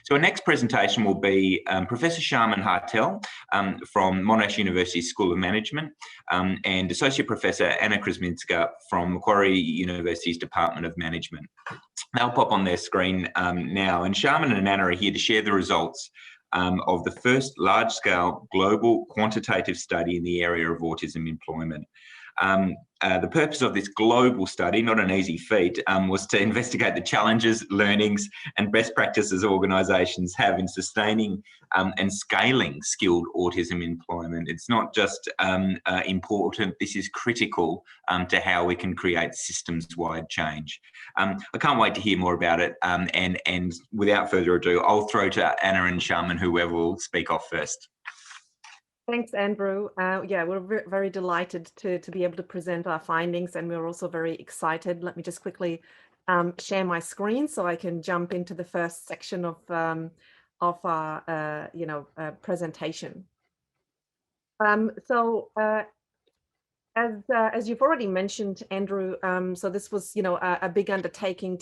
So our next presentation will be Professor Sharmin Hartel from Monash University School of Management and Associate Professor Anna Krasminska from Macquarie University's Department of Management. They'll pop on their screen now, and Sharmin and Anna are here to share the results of the first large-scale global quantitative study in the area of autism employment. The purpose of this global study, not an easy feat, was to investigate the challenges, learnings and best practices organisations have in sustaining and scaling skilled autism employment. It's not just important, this is critical to how we can create systems-wide change. I can't wait to hear more about it, and without further ado, I'll throw to Anna and Sharmin, whoever will speak off first. Thanks, Andrew. Yeah, we're very delighted to be able to present our findings, and we're also very excited. Let me just quickly share my screen so I can jump into the first section of our presentation. As you've already mentioned, Andrew, so this was a big undertaking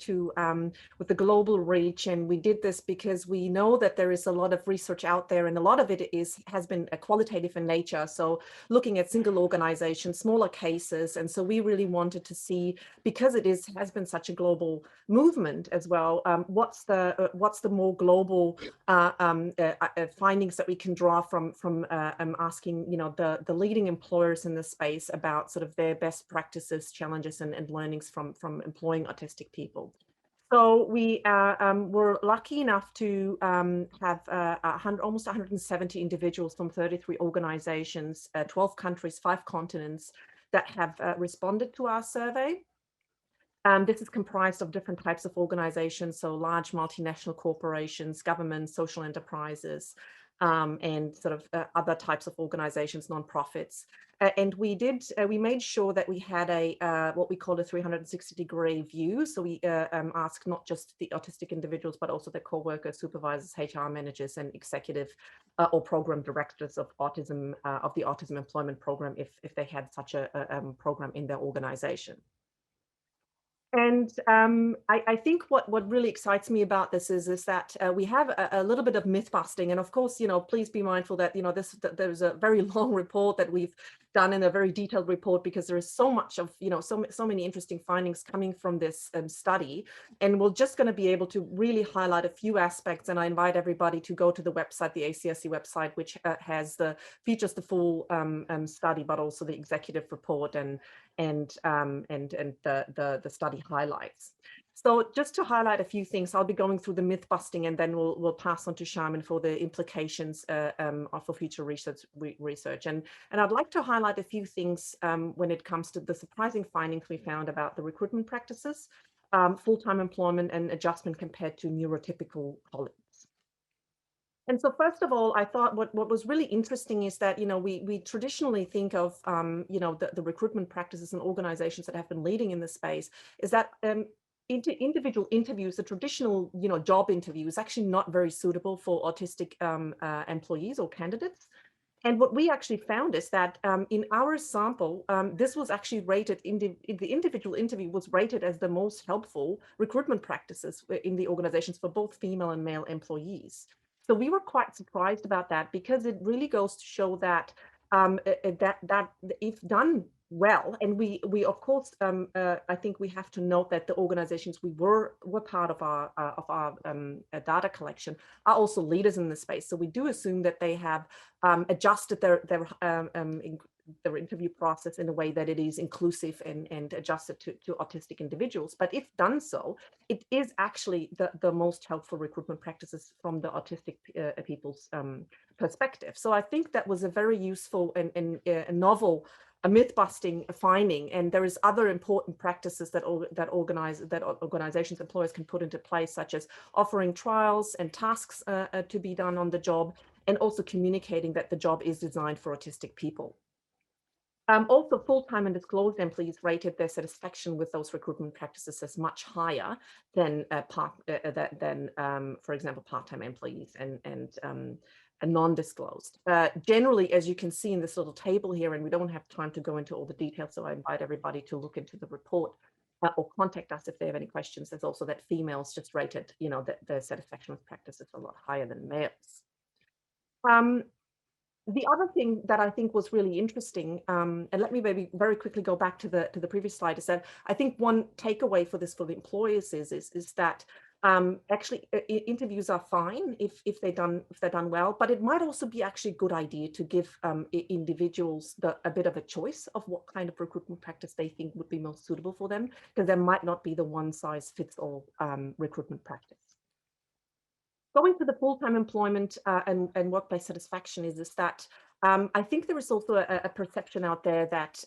with the global reach, and we did this because we know that there is a lot of research out there, and a lot of it has been qualitative in nature, so looking at single organizations, smaller cases. And so we really wanted to see, because it has been such a global movement as well, what's the more global findings that we can draw from asking the leading employers in the space about sort of their best practices, challenges and learnings from employing autistic people. So we were lucky enough to have almost 170 individuals from 33 organizations, 12 countries, 5 continents that have responded to our survey. This is comprised of different types of organizations, so large multinational corporations, governments, social enterprises, and sort of other types of organizations, nonprofits. And we made sure that we had what we call a 360-degree view. So we asked not just the autistic individuals, but also the co-workers, supervisors, HR managers, and executive or program directors of autism, of the autism employment program, if they had such a program in their organization. And I think what really excites me about this is that we have a little bit of myth busting, and of course, please be mindful that there's a very long report that we've done, in a very detailed report, because there is so much of so many interesting findings coming from this study, and we're just going to be able to really highlight a few aspects. And I invite everybody to go to the website, the ACRC website, which features the full study, but also the executive report and the study highlights. So just to highlight a few things, I'll be going through the myth busting, and then we'll pass on to Sharmin for the implications for future research. And I'd like to highlight a few things when it comes to the surprising findings we found about the recruitment practices, full-time employment and adjustment compared to neurotypical colleagues. And so first of all, I thought what was really interesting is that, we traditionally think of, the recruitment practices and organizations that have been leading in this space, is that individual interviews, the traditional, job interview, is actually not very suitable for autistic employees or candidates. And what we actually found is that in our sample, this was actually rated, the individual interview was rated as the most helpful recruitment practices in the organizations for both female and male employees. So we were quite surprised about that, because it really goes to show that that if done well, and we of course I think we have to note that the organizations we were part of our data collection are also leaders in the space. So we do assume that they have adjusted their interview process in a way that it is inclusive and adjusted to autistic individuals. But if done so, it is actually the most helpful recruitment practices from the autistic people's perspective. So I think that was a very useful and novel myth-busting finding. And there is other important practices that organizations, employers can put into place, such as offering trials and tasks to be done on the job, and also communicating that the job is designed for autistic people. Also, full-time and disclosed employees rated their satisfaction with those recruitment practices as much higher than, for example, part-time employees and non-disclosed. Generally, as you can see in this little table here, and we don't have time to go into all the details, so I invite everybody to look into the report. or contact us if they have any questions. There's also that females just rated, that their satisfaction with practice is a lot higher than males. The other thing that I think was really interesting, and let me maybe very quickly go back to the previous slide, is that I think one takeaway for this for the employers is that actually interviews are fine if they're done well, but it might also be actually a good idea to give individuals a bit of a choice of what kind of recruitment practice they think would be most suitable for them, because there might not be the one size fits all recruitment practice. Going to the full-time employment and workplace satisfaction is that I think there is also a perception out there that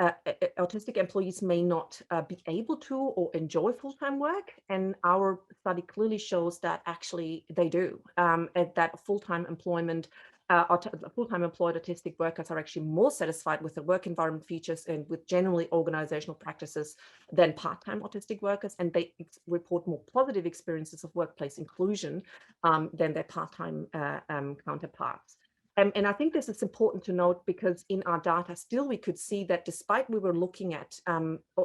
autistic employees may not be able to or enjoy full-time work, and our study clearly shows that actually they do, and that full-time employment full-time employed autistic workers are actually more satisfied with the work environment features and with generally organizational practices than part-time autistic workers, and they report more positive experiences of workplace inclusion than their part-time counterparts. And I think this is important to note, because in our data still we could see that despite we were looking at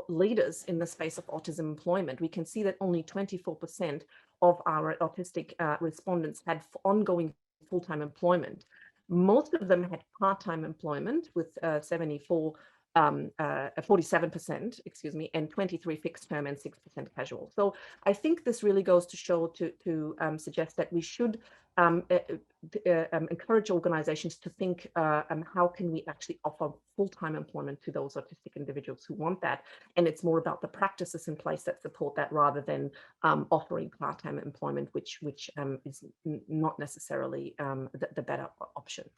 leaders in the space of autism employment, we can see that only 24% of our autistic respondents had ongoing full-time employment. Most of them had part-time employment with 47%, excuse me, and 23 fixed term and 6% casual. So I think this really goes to show to suggest that we should encourage organizations to think how can we actually offer full-time employment to those autistic individuals who want that, and it's more about the practices in place that support that rather than offering part-time employment, which is not necessarily the better option.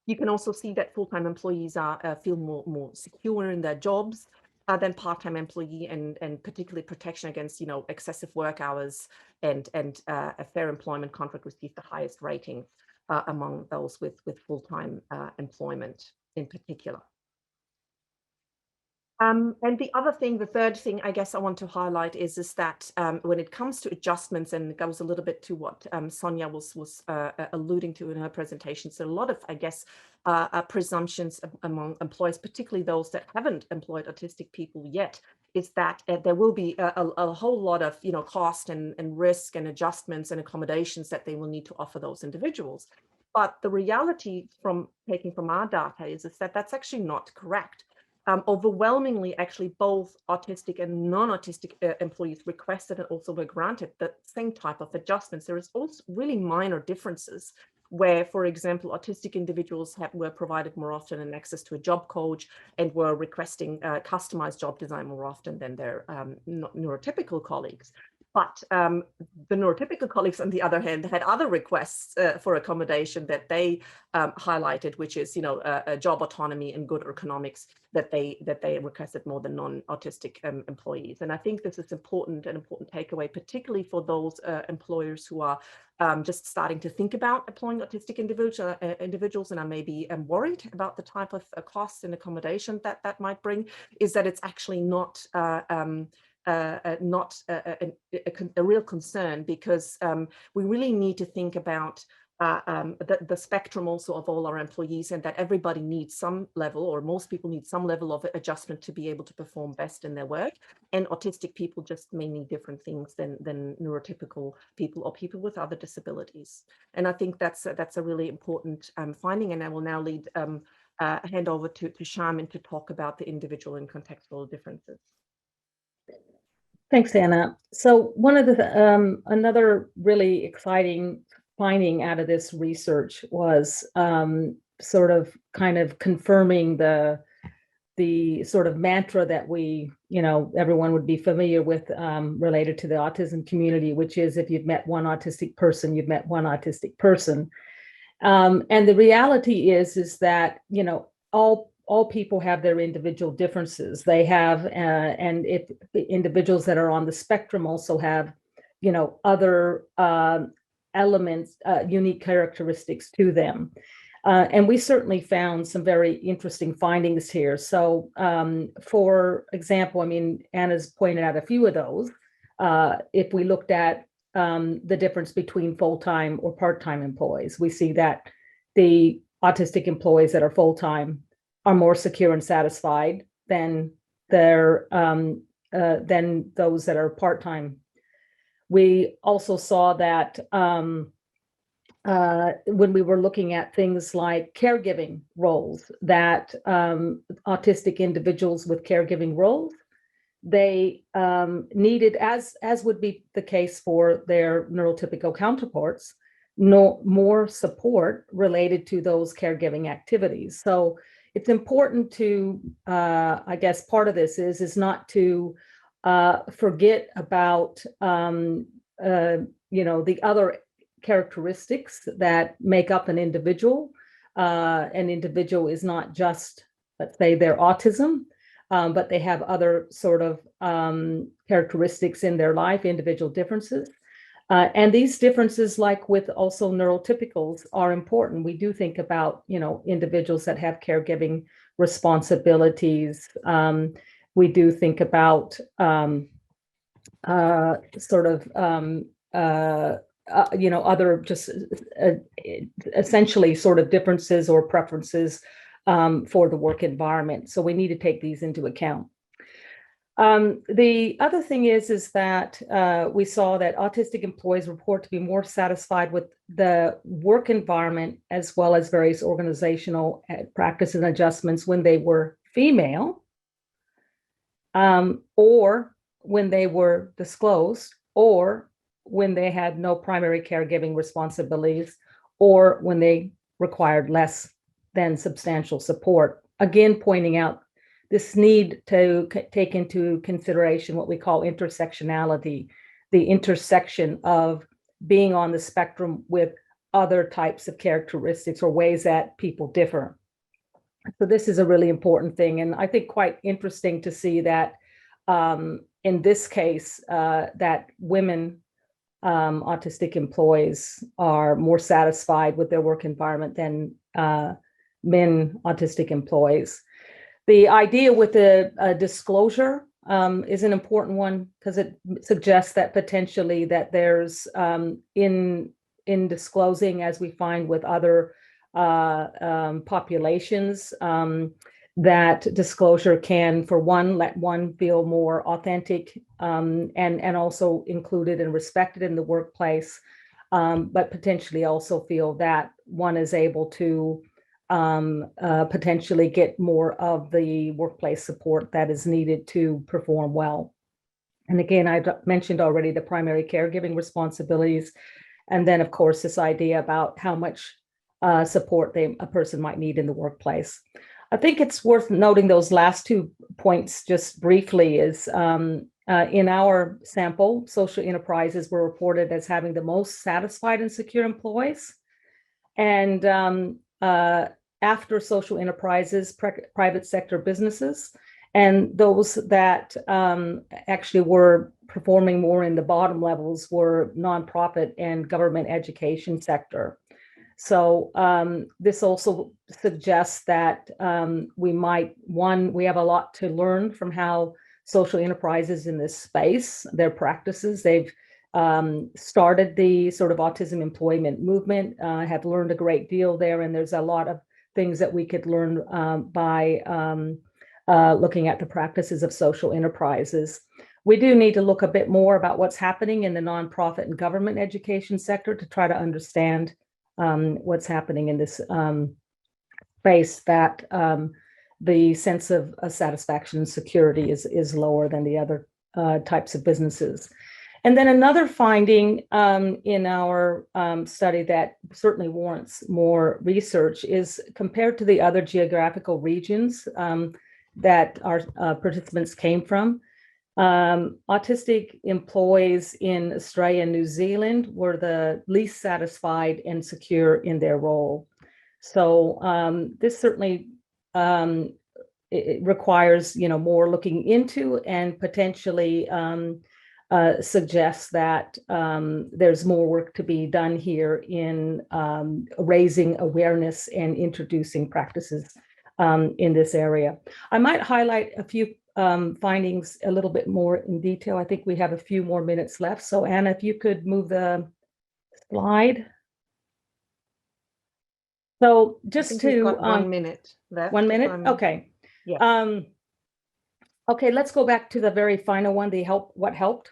You can also see that full-time employees feel more secure in their jobs than part-time employee, and particularly protection against excessive work hours and a fair employment contract received the highest ratings among those with full-time employment in particular. And the third thing I guess I want to highlight is that when it comes to adjustments, and it goes a little bit to what Sonia was alluding to in her presentation, so a lot of, I guess, presumptions among employers, particularly those that haven't employed autistic people yet, is that there will be a whole lot of cost and risk and adjustments and accommodations that they will need to offer those individuals. But the reality from our data is that that's actually not correct. Overwhelmingly, actually, both autistic and non-autistic employees requested and also were granted the same type of adjustments. There is also really minor differences where, for example, autistic individuals were provided more often an access to a job coach and were requesting customized job design more often than their neurotypical colleagues. But the neurotypical colleagues, on the other hand, had other requests for accommodation that they highlighted, which is, job autonomy and good ergonomics that they requested more than non-autistic employees. And I think this is an important takeaway, particularly for those employers who are just starting to think about employing autistic individuals and are maybe worried about the type of costs and accommodation that might bring, is that it's actually not a real concern, because we really need to think about the spectrum also of all our employees, and that everybody needs some level, or most people need some level of adjustment to be able to perform best in their work. And autistic people just may need different things than neurotypical people or people with other disabilities. And I think that's a really important finding. And I will now hand over to Charmin to talk about the individual and contextual differences. Thanks, Anna. So one of the another really exciting finding out of this research was sort of kind of confirming the sort of mantra that everyone would be familiar with related to the autism community, which is, if you've met one autistic person, you've met one autistic person. And the reality is that all people have their individual differences. They have, and if individuals that are on the spectrum also have, other elements, unique characteristics to them. And we certainly found some very interesting findings here. So for example, Anna's pointed out a few of those. If we looked at the difference between full-time or part-time employees, we see that the autistic employees that are full-time are more secure and satisfied than than those that are part-time. We also saw that when we were looking at things like caregiving roles, that autistic individuals with caregiving roles, they needed, as would be the case for their neurotypical counterparts, more support related to those caregiving activities. So it's important to, I guess part of this is not to forget about, the other characteristics that make up an individual. An individual is not just, let's say, their autism, but they have other sort of characteristics in their life, individual differences. And these differences, like with also neurotypicals, are important. We do think about, individuals that have caregiving responsibilities. We do think about other just essentially sort of differences or preferences for the work environment. So we need to take these into account. The other thing is that we saw that autistic employees report to be more satisfied with the work environment as well as various organizational practices and adjustments when they were female, or when they were disclosed, or when they had no primary caregiving responsibilities, or when they required less than substantial support. Again, pointing out this need to take into consideration what we call intersectionality, the intersection of being on the spectrum with other types of characteristics or ways that people differ. So this is a really important thing. And I think quite interesting to see that in this case, that women autistic employees are more satisfied with their work environment than men autistic employees. The idea with the disclosure is an important one because it suggests that potentially that there's in disclosing, as we find with other populations, that disclosure can, for one, let one feel more authentic and also included and respected in the workplace, but potentially also feel that one is able to potentially get more of the workplace support that is needed to perform well. And again, I mentioned already the primary caregiving responsibilities, and then of course this idea about how much support a person might need in the workplace. I think it's worth noting those last 2 points just briefly is in our sample, social enterprises were reported as having the most satisfied and secure employees. And after social enterprises, private sector businesses, and those that actually were performing more in the bottom levels were nonprofit and government education sector. So this also suggests that we have a lot to learn from how social enterprises in this space, their practices. They've started the sort of autism employment movement, have learned a great deal there, and there's a lot of things that we could learn by looking at the practices of social enterprises. We do need to look a bit more about what's happening in the nonprofit and government education sector to try to understand what's happening in this space, that the sense of satisfaction and security is lower than the other types of businesses. And then another finding in our study that certainly warrants more research is compared to the other geographical regions that our participants came from, autistic employees in Australia and New Zealand were the least satisfied and secure in their role. So this certainly it requires more looking into, and potentially suggests that there's more work to be done here in raising awareness and introducing practices in this area. I might highlight a few findings a little bit more in detail. I think we have a few more minutes left. So Anna, if you could move the slide. So just to 1 minute left. 1 minute. Okay. Yeah. Okay, let's go back to the very final one, what helped.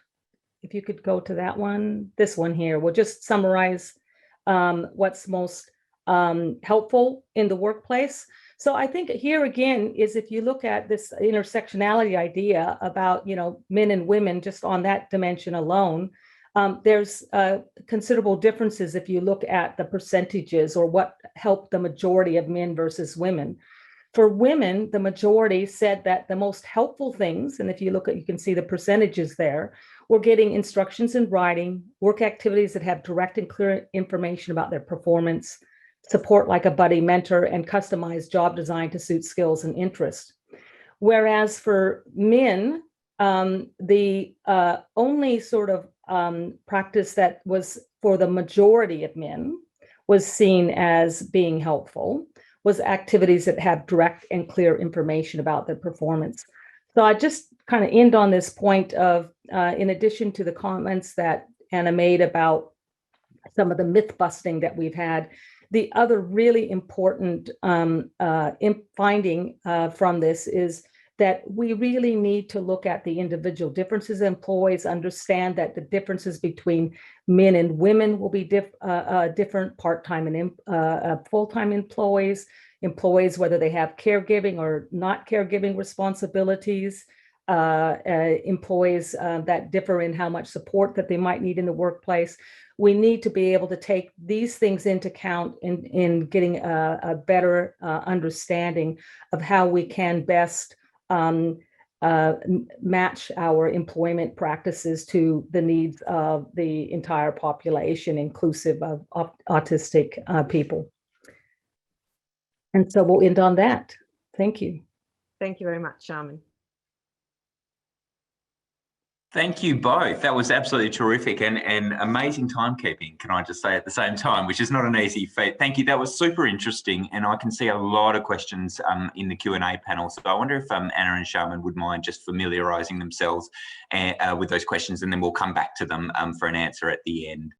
If you could go to that one, this one here, we'll just summarize what's most helpful in the workplace. So I think here again is if you look at this intersectionality idea about, men and women just on that dimension alone, there's considerable differences if you look at the percentages or what helped the majority of men versus women. For women, the majority said that the most helpful things, and if you look at, you can see the percentages there, were getting instructions in writing, work activities that have direct and clear information about their performance, support like a buddy mentor, and customized job design to suit skills and interests. Whereas for men, the only sort of practice that was for the majority of men was seen as being helpful was activities that have direct and clear information about their performance. So I just kind of end on this point of, in addition to the comments that Anna made about some of the myth busting that we've had, the other really important finding from this is that we really need to look at the individual differences in employees, understand that the differences between men and women will be different, part-time and full-time employees, whether they have caregiving or not caregiving responsibilities, employees that differ in how much support that they might need in the workplace. We need to be able to take these things into account in getting a better understanding of how we can best match our employment practices to the needs of the entire population, inclusive of autistic people. And so we'll end on that. Thank you. Thank you very much, Charmaine. Thank you both. That was absolutely terrific and amazing timekeeping, can I just say at the same time, which is not an easy feat. Thank you. That was super interesting, and I can see a lot of questions in the Q&A panel. So I wonder if Anna and Charmaine would mind just familiarising themselves with those questions, and then we'll come back to them for an answer at the end.